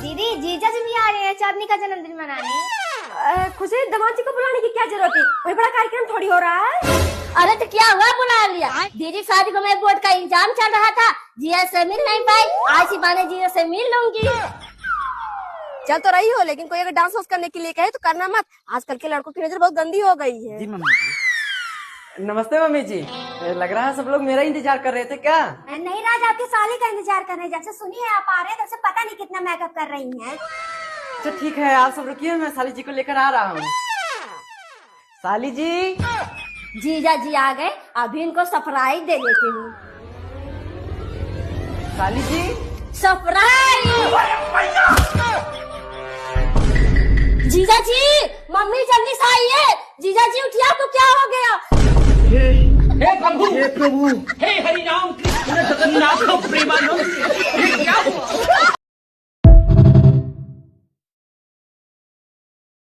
दीदी जीजा जी भी आ रहे हैं चांदनी का जन्मदिन मनाने। खुशी दामाद जी को बुलाने की क्या जरूरत है, कोई बड़ा कार्यक्रम थोड़ी हो रहा है। अरे तो क्या हुआ बुला लिया। दीदी शादी को मैं बोर्ड का एग्जाम चल रहा था, जिया से मिल नहीं पाई, आज ही बहाने जिया से मिल लूंगी। चल तो रही हो, लेकिन कोई अगर डांस वांस करने के लिए कहे तो करना मत, आजकल के लड़कों की नजर बहुत गंदी हो गई है। जी मम्मी जी। नमस्ते मम्मी जी, लग रहा है सब लोग मेरा इंतजार कर रहे थे क्या? नहीं राज, आपके साली का इंतजार कर रहे हैं। जब से सुनी है आप आ रहे हैं तब से पता नहीं कितना मेकअप कर रही हैं। अच्छा ठीक है, आप सब रुकिए, मैं साली जी को लेकर आ रहा हूँ। साली जी। जीजा जी आ गए, अभी इनको सरप्राइज दे देती हूँ। साली जी। सरप्राइज। जीजा जी, मम्मी जल्दी से आइए। जीजा जी उठिए, आपको क्या हो गया? हे प्रभु, हे हरि राम कृष्ण जगन्नाथ प्रेमानंद, ये क्या हुआ?